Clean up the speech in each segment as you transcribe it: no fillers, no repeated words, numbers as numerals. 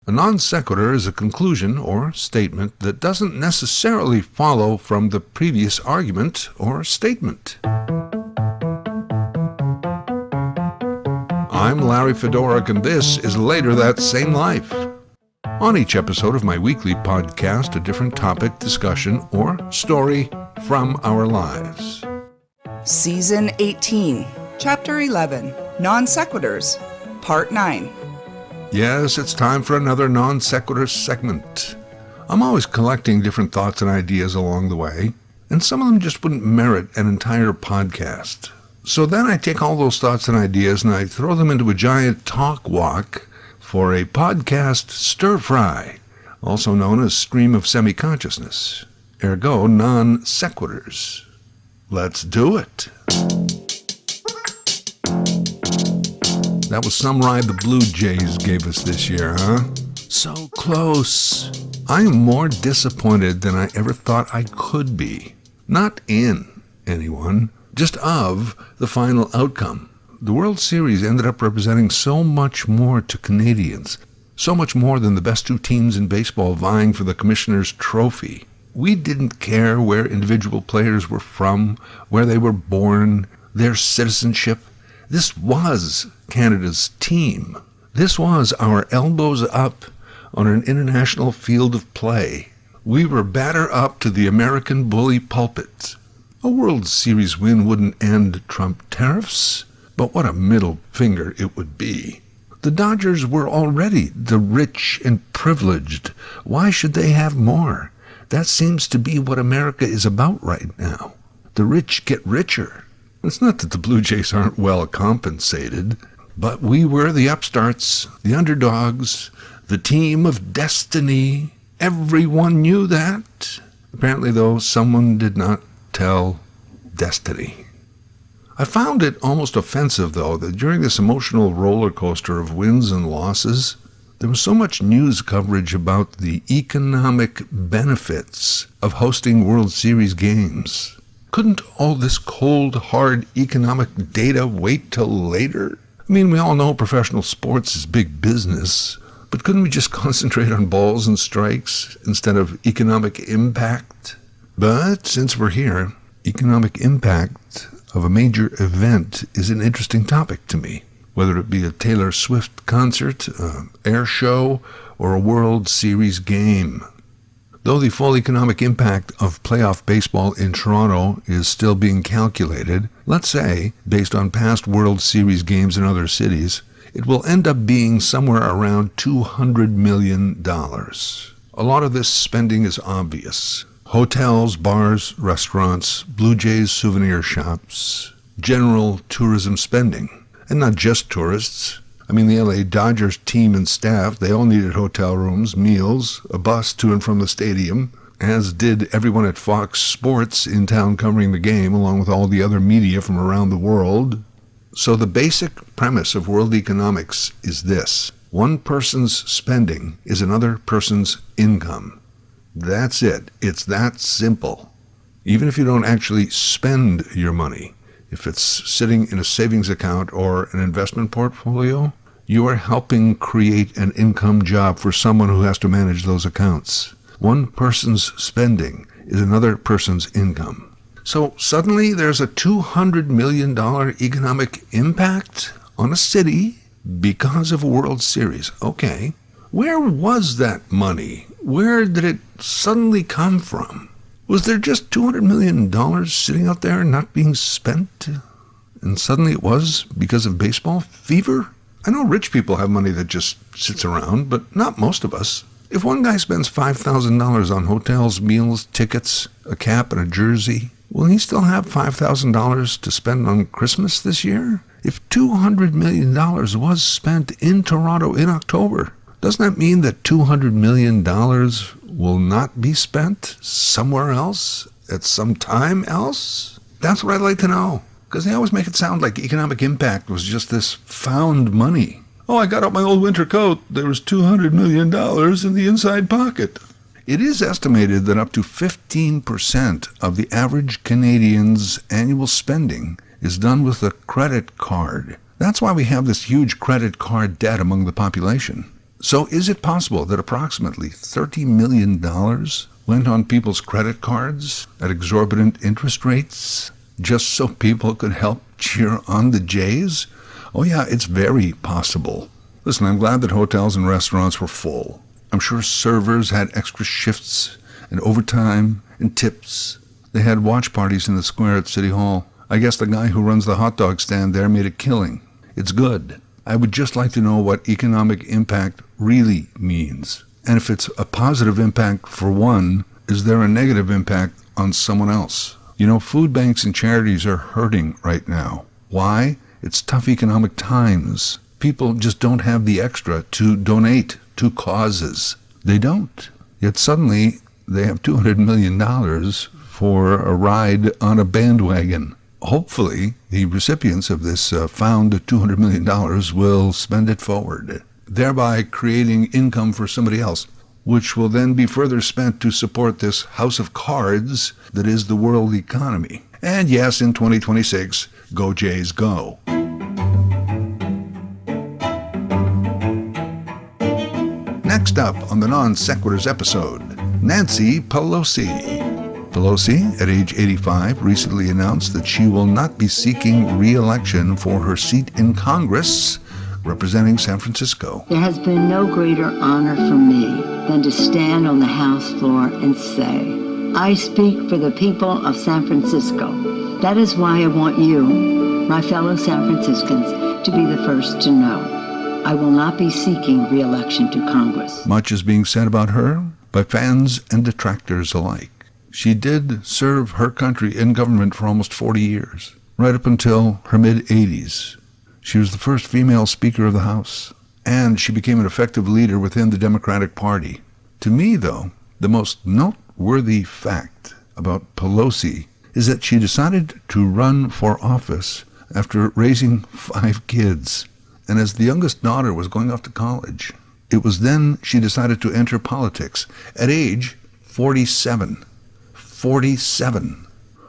A non sequitur is a conclusion or statement that doesn't necessarily follow from the previous argument or statement. I'm Larry Fedorik, and this is Later That Same Life. On each episode of my weekly podcast, a different topic, discussion, or story from our lives. Season 18, Chapter 11, Non Sequiturs, Part 9. Yes, it's time for another non sequitur segment. I'm always collecting different thoughts and ideas along the way, and some of them just wouldn't merit an entire podcast. So then I take all those thoughts and ideas and I throw them into a giant talk walk for a podcast stir-fry, also known as stream of semi-consciousness, ergo non sequiturs. Let's do it. That was some ride the Blue Jays gave us this year, huh? So close. I am more disappointed than I ever thought I could be. Not in anyone, just of the final outcome. The World Series ended up representing so much more to Canadians, so much more than the best two teams in baseball vying for the Commissioner's Trophy. We didn't care where individual players were from, where they were born, their citizenship. This was Canada's team. This was our elbows up on an international field of play. We were batter up to the American bully pulpit. A World Series win wouldn't end Trump tariffs, but what a middle finger it would be. The Dodgers were already the rich and privileged. Why should they have more? That seems to be what America is about right now. The rich get richer. It's not that the Blue Jays aren't well compensated, but we were the upstarts, the underdogs, the team of destiny. Everyone knew that. Apparently, though, someone did not tell destiny. I found it almost offensive, though, that during this emotional roller coaster of wins and losses, there was so much news coverage about the economic benefits of hosting World Series games. Couldn't all this cold, hard economic data wait till later? I mean, we all know professional sports is big business, but couldn't we just concentrate on balls and strikes instead of economic impact? But since we're here, economic impact of a major event is an interesting topic to me, whether it be a Taylor Swift concert, an air show, or a World Series game. Though the full economic impact of playoff baseball in Toronto is still being calculated, let's say, based on past World Series games in other cities, it will end up being somewhere around $200 million. A lot of this spending is obvious. Hotels, bars, restaurants, Blue Jays souvenir shops, general tourism spending. And not just tourists. I mean, the LA Dodgers team and staff, they all needed hotel rooms, meals, a bus to and from the stadium, as did everyone at Fox Sports in town covering the game, along with all the other media from around the world. So the basic premise of world economics is this: one person's spending is another person's income. That's it. It's that simple. Even if you don't actually spend your money, if it's sitting in a savings account or an investment portfolio, you are helping create an income job for someone who has to manage those accounts. One person's spending is another person's income. So suddenly there's a $200 million economic impact on a city because of a World Series. Okay, where was that money? Where did it suddenly come from? Was there just $200 million sitting out there not being spent? And suddenly it was because of baseball fever? I know rich people have money that just sits around, but not most of us. If one guy spends $5,000 on hotels, meals, tickets, a cap, and a jersey, will he still have $5,000 to spend on Christmas this year? If $200 million was spent in Toronto in October, doesn't that mean that $200 million will not be spent somewhere else at some time else? That's what I'd like to know, because they always make it sound like economic impact was just this found money. Oh, I got out my old winter coat. There was $200 million in the inside pocket. It is estimated that up to 15% of the average Canadian's annual spending is done with a credit card. That's why we have this huge credit card debt among the population. So is it possible that approximately $30 million went on people's credit cards at exorbitant interest rates just so people could help cheer on the Jays? Oh yeah, it's very possible. Listen, I'm glad that hotels and restaurants were full. I'm sure servers had extra shifts and overtime and tips. They had watch parties in the square at City Hall. I guess the guy who runs the hot dog stand there made a killing. It's good. I would just like to know what economic impact really means. And if it's a positive impact for one, is there a negative impact on someone else? You know, food banks and charities are hurting right now. Why? It's tough economic times. People just don't have the extra to donate to causes. They don't. Yet suddenly they have $200 million for a ride on a bandwagon. Hopefully, the recipients of this found $200 million will spend it forward, thereby creating income for somebody else, which will then be further spent to support this house of cards that is the world economy. And yes, in 2026, go Jays go. Next up on the Non Sequiturs episode, Nancy Pelosi. Pelosi, at age 85, recently announced that she will not be seeking re-election for her seat in Congress representing San Francisco. There has been no greater honor for me than to stand on the House floor and say, I speak for the people of San Francisco. That is why I want you, my fellow San Franciscans, to be the first to know. I will not be seeking re-election to Congress. Much is being said about her by fans and detractors alike. She did serve her country in government for almost 40 years, right up until her mid-80s. She was the first female Speaker of the House, and she became an effective leader within the Democratic Party. To me, though, the most noteworthy fact about Pelosi is that she decided to run for office after raising 5 kids. And as the youngest daughter was going off to college, it was then she decided to enter politics at age 47. 47.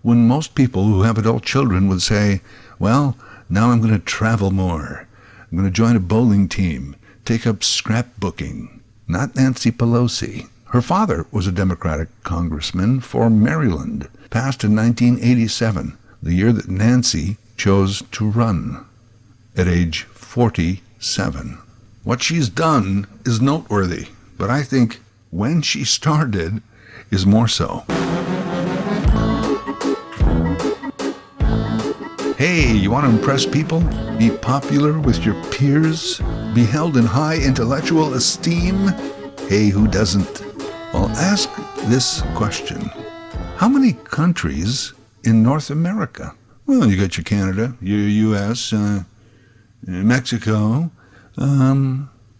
When most people who have adult children would say, well, now I'm going to travel more. I'm going to join a bowling team, take up scrapbooking. Not Nancy Pelosi. Her father was a Democratic congressman for Maryland, passed in 1987, the year that Nancy chose to run, at age 47. What she's done is noteworthy, but I think when she started is more so. Hey, you want to impress people? Be popular with your peers? Be held in high intellectual esteem? Hey, who doesn't? Well, ask this question. How many countries in North America? Well, you got your Canada, your U.S., Mexico.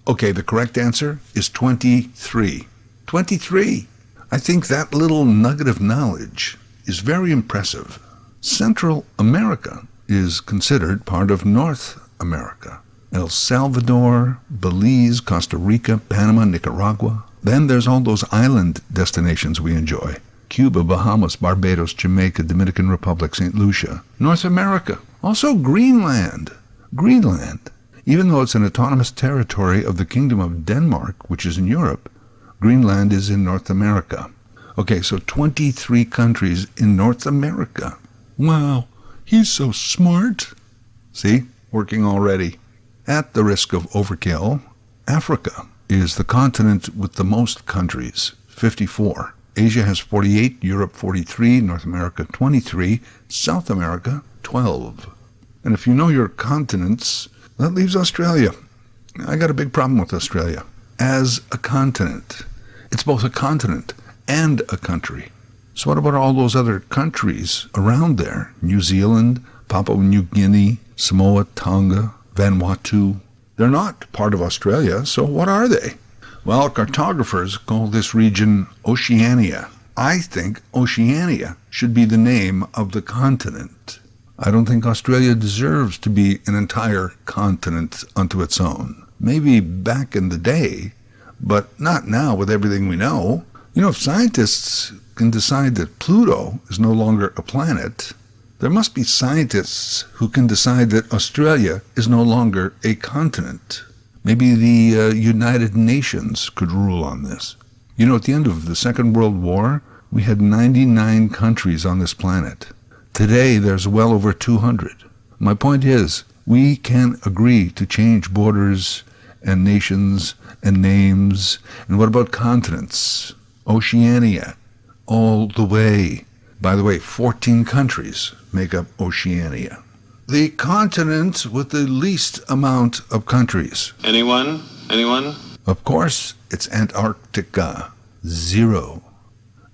Okay, the correct answer is 23. 23. I think that little nugget of knowledge is very impressive. Central America is considered part of North America. El Salvador, Belize, Costa Rica, Panama, Nicaragua. Then there's all those island destinations we enjoy. Cuba, Bahamas, Barbados, Jamaica, Dominican Republic, St. Lucia. North America. Also Greenland. Greenland. Even though it's an autonomous territory of the Kingdom of Denmark, which is in Europe, Greenland is in North America. Okay, so 23 countries in North America. Wow, he's so smart. See, working already. At the risk of overkill, Africa is the continent with the most countries, 54. Asia has 48, Europe 43, North America 23, South America 12. And if you know your continents, that leaves Australia. I got a big problem with Australia. As a continent, it's both a continent and a country. So what about all those other countries around there? New Zealand, Papua New Guinea, Samoa, Tonga, Vanuatu. They're not part of Australia, so what are they? Well, cartographers call this region Oceania. I think Oceania should be the name of the continent. I don't think Australia deserves to be an entire continent unto its own. Maybe back in the day, but not now with everything we know. You know, if scientists can decide that Pluto is no longer a planet, there must be scientists who can decide that Australia is no longer a continent. Maybe the United Nations could rule on this. You know, at the end of the Second World War, we had 99 countries on this planet. Today, there's well over 200. My point is, we can agree to change borders and nations and names. And what about continents? Oceania, all the way. By the way, 14 countries make up Oceania. The continent with the least amount of countries. Anyone? Of course, it's Antarctica. 0.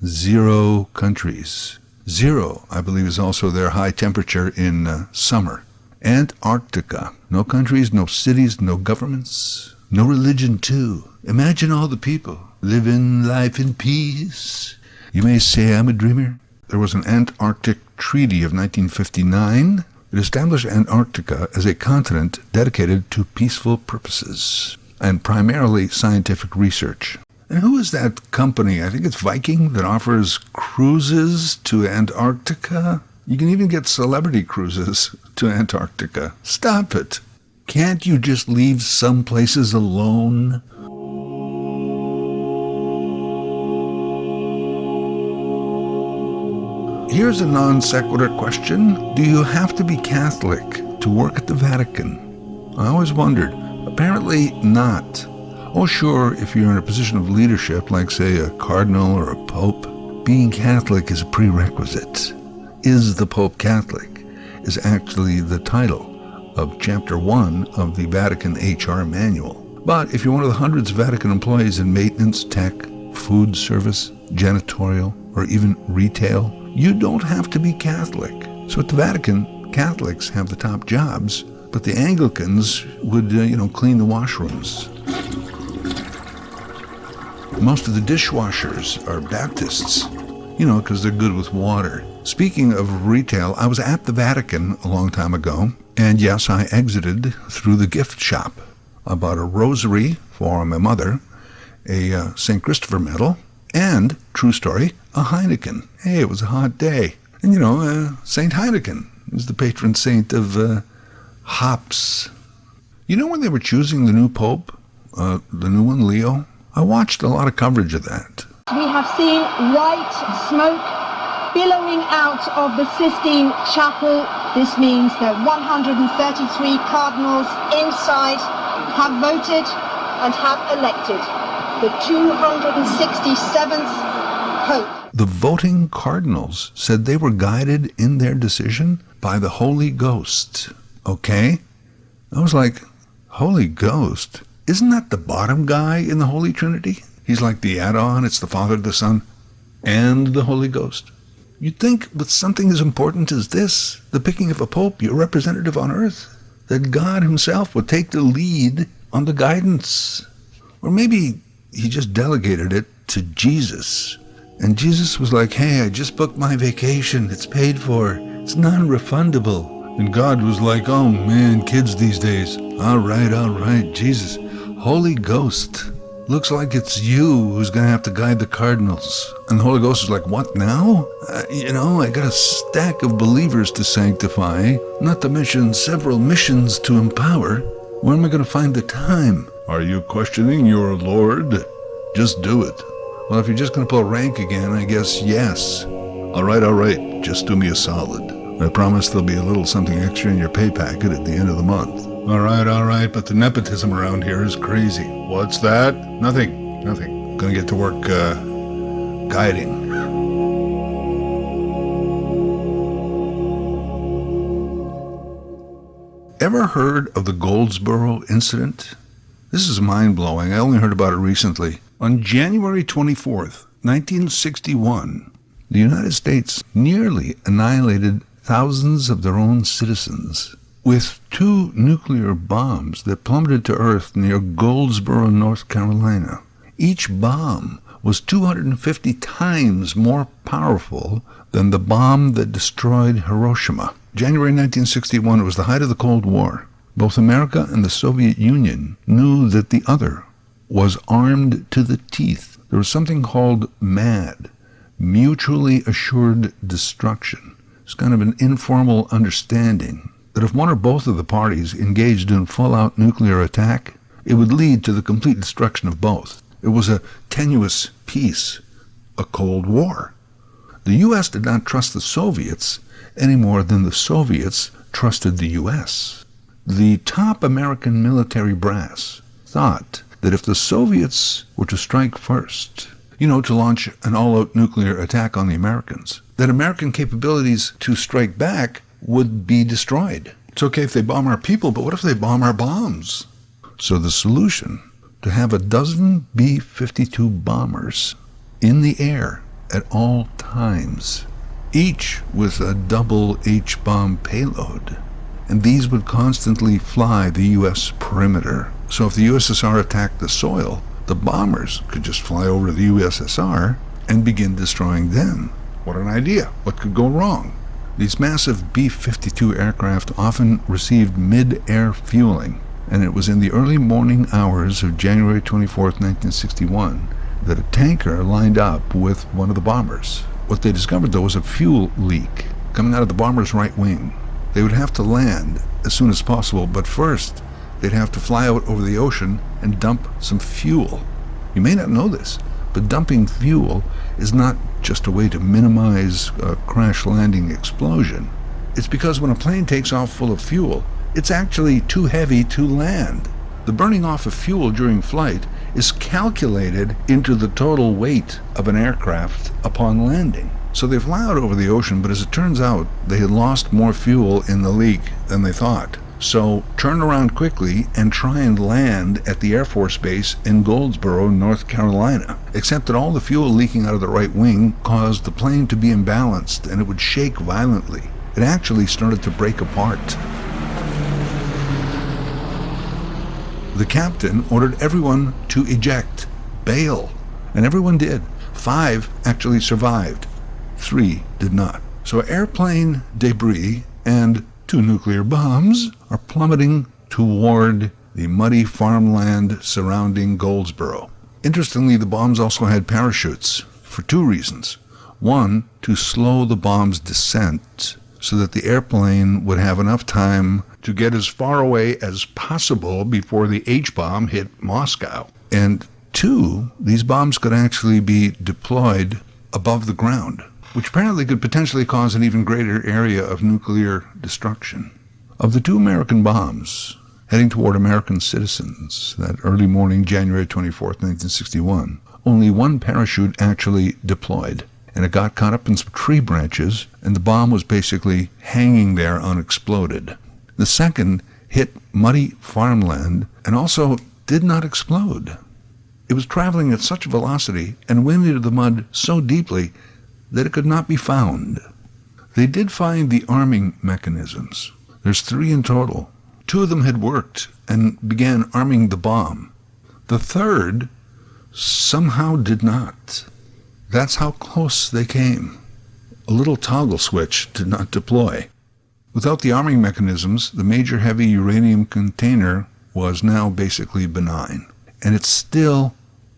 0 countries. 0, I believe, is also their high temperature in summer. Antarctica. No countries, no cities, no governments, no religion too. Imagine all the people living life in peace. You may say I'm a dreamer. There was an Antarctic Treaty of 1959. It established Antarctica as a continent dedicated to peaceful purposes and primarily scientific research. And who is that company? I think it's Viking that offers cruises to Antarctica. You can even get celebrity cruises to Antarctica. Stop it. Can't you just leave some places alone? Here's a non sequitur question. Do you have to be Catholic to work at the Vatican? I always wondered. Apparently not. Oh, sure, if you're in a position of leadership, like, say, a cardinal or a pope, being Catholic is a prerequisite. Is the Pope Catholic is actually the title of Chapter 1 of the Vatican HR Manual. But if you're one of the hundreds of Vatican employees in maintenance, tech, food service, janitorial, or even retail, you don't have to be Catholic. So at the Vatican, Catholics have the top jobs, but the Anglicans would, clean the washrooms. Most of the dishwashers are Baptists, because they're good with water. Speaking of retail, I was at the Vatican a long time ago, and yes, I exited through the gift shop. I bought a rosary for my mother, a St. Christopher medal, and, true story, a Heineken. Hey, it was a hot day. And St. Heineken is the patron saint of hops. When they were choosing the new pope, the new one, Leo, I watched a lot of coverage of that. We have seen white smoke billowing out of the Sistine Chapel. This means that 133 cardinals inside have voted and have elected the 267th Pope. The voting cardinals said they were guided in their decision by the Holy Ghost. Okay? I was like, Holy Ghost? Isn't that the bottom guy in the Holy Trinity? He's like the add-on. It's the Father, the Son, and the Holy Ghost. You'd think with something as important as this, the picking of a pope, your representative on earth, that God himself would take the lead on the guidance. Or maybe he just delegated it to Jesus. And Jesus was like, hey, I just booked my vacation. It's paid for. It's non-refundable. And God was like, oh man, kids these days. All right, Jesus. Holy Ghost. Looks like it's you who's going to have to guide the cardinals. And the Holy Ghost is like, what now? I got a stack of believers to sanctify, not to mention several missions to empower. Where am I going to find the time? Are you questioning your Lord? Just do it. Well, if you're just going to pull rank again, I guess yes. All right, just do me a solid. I promise there'll be a little something extra in your pay packet at the end of the month. All right, but the nepotism around here is crazy. What's that? Nothing. Gonna get to work guiding. Ever heard of the Goldsboro incident? This is mind-blowing. I only heard about it recently. On January 24th, 1961, the United States nearly annihilated thousands of their own citizens with 2 nuclear bombs that plummeted to Earth near Goldsboro, North Carolina. Each bomb was 250 times more powerful than the bomb that destroyed Hiroshima. January 1961 was the height of the Cold War. Both America and the Soviet Union knew that the other was armed to the teeth. There was something called MAD, Mutually Assured Destruction. It's kind of an informal understanding that if one or both of the parties engaged in full-out nuclear attack, it would lead to the complete destruction of both. It was a tenuous peace, a Cold War. The U.S. did not trust the Soviets any more than the Soviets trusted the U.S. The top American military brass thought that if the Soviets were to strike first, to launch an all-out nuclear attack on the Americans, that American capabilities to strike back would be destroyed. It's okay if they bomb our people, but what if they bomb our bombs? So the solution, to have a dozen B-52 bombers in the air at all times, each with a double H-bomb payload. And these would constantly fly the U.S. perimeter. So if the USSR attacked the soil, the bombers could just fly over the USSR and begin destroying them. What an idea. What could go wrong? These massive B-52 aircraft often received mid-air fueling, and it was in the early morning hours of January 24, 1961, that a tanker lined up with one of the bombers. What they discovered, though, was a fuel leak coming out of the bomber's right wing. They would have to land as soon as possible, but first they'd have to fly out over the ocean and dump some fuel. You may not know this, but dumping fuel is not just a way to minimize a crash landing explosion. It's because when a plane takes off full of fuel, it's actually too heavy to land. The burning off of fuel during flight is calculated into the total weight of an aircraft upon landing. So they fly out over the ocean, but as it turns out, they had lost more fuel in the leak than they thought. So turn around quickly and try and land at the Air Force Base in Goldsboro, North Carolina. Except that all the fuel leaking out of the right wing caused the plane to be imbalanced, and it would shake violently. It actually started to break apart. The captain ordered everyone to eject, bail, and everyone did. 5 actually survived. 3 did not. So airplane debris and 2 nuclear bombs are plummeting toward the muddy farmland surrounding Goldsboro. Interestingly, the bombs also had parachutes for 2 reasons. One, to slow the bomb's descent so that the airplane would have enough time to get as far away as possible before the H-bomb hit Moscow. And 2, these bombs could actually be deployed above the ground, which apparently could potentially cause an even greater area of nuclear destruction. Of the 2 American bombs heading toward American citizens that early morning, January 24, 1961, only 1 parachute actually deployed, and it got caught up in some tree branches, and the bomb was basically hanging there unexploded. The second hit muddy farmland and also did not explode. It was traveling at such a velocity and went into the mud so deeply that it could not be found. They did find the arming mechanisms. There's 3 in total. 2 of them had worked and began arming the bomb. The third somehow did not. That's how close they came. A little toggle switch did not deploy. Without the arming mechanisms, the major heavy uranium container was now basically benign. And it's still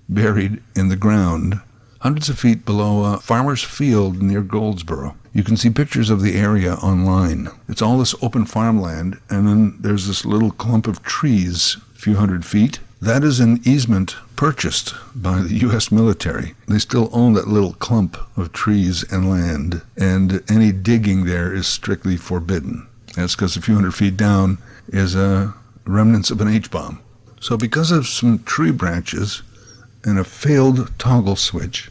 buried in the ground, hundreds of feet below a farmer's field near Goldsboro. You can see pictures of the area online. It's all this open farmland, and then there's this little clump of trees a few hundred feet. That is an easement purchased by the U.S. military. They still own that little clump of trees and land, and any digging there is strictly forbidden. That's because a few hundred feet down is remnants of an H-bomb. So because of some tree branches and a failed toggle switch,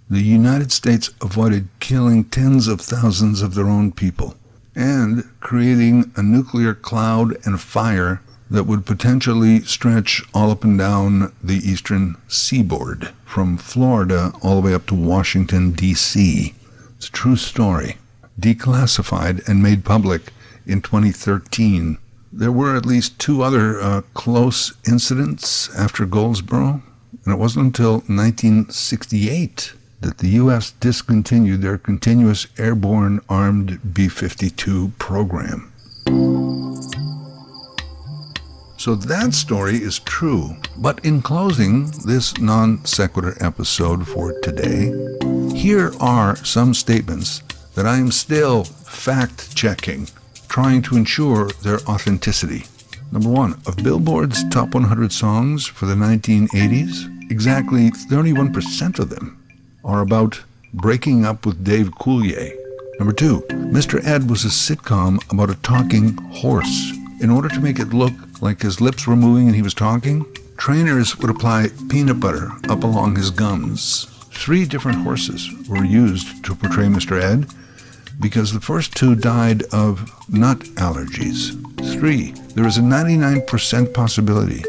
the United States avoided killing tens of thousands of their own people and creating a nuclear cloud and fire that would potentially stretch all up and down the eastern seaboard, from Florida all the way up to Washington, D.C. It's a true story, declassified and made public in 2013. There were at least 2 other close incidents after Goldsboro, and it wasn't until 1968 that the U.S. discontinued their continuous airborne armed B-52 program. So that story is true. But in closing this non sequitur episode for today, here are some statements that I am still fact-checking, trying to ensure their authenticity. Number 1, of Billboard's Top 100 songs for the 1980s, exactly 31% of them are about breaking up with Dave Coulier. Number 2, Mr. Ed was a sitcom about a talking horse. In order to make it look like his lips were moving and he was talking, trainers would apply peanut butter up along his gums. 3 different horses were used to portray Mr. Ed because the first 2 died of nut allergies. 3, there is a 99% possibility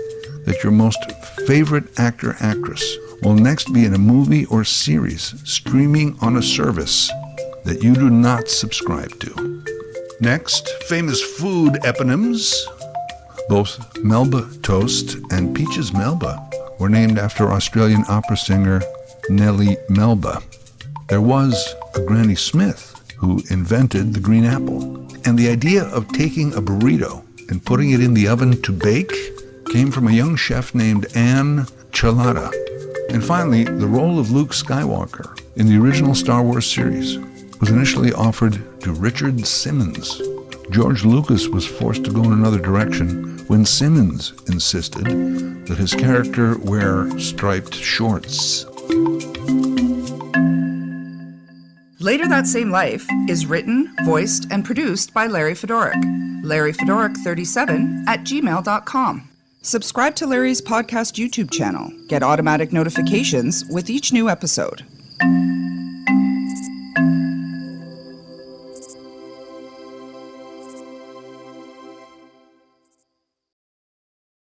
that your most favorite actor/actress will next be in a movie or series streaming on a service that you do not subscribe to. Next, famous food eponyms. Both Melba Toast and Peaches Melba were named after Australian opera singer Nellie Melba. There was a Granny Smith who invented the green apple. And the idea of taking a burrito and putting it in the oven to bake came from a young chef named Anne Chilada. And finally, the role of Luke Skywalker in the original Star Wars series was initially offered to Richard Simmons. George Lucas was forced to go in another direction when Simmons insisted that his character wear striped shorts. Later That Same Life is written, voiced, and produced by Larry Fedoruk. LarryFedoruk37@gmail.com. Subscribe to Larry's podcast YouTube channel. Get automatic notifications with each new episode.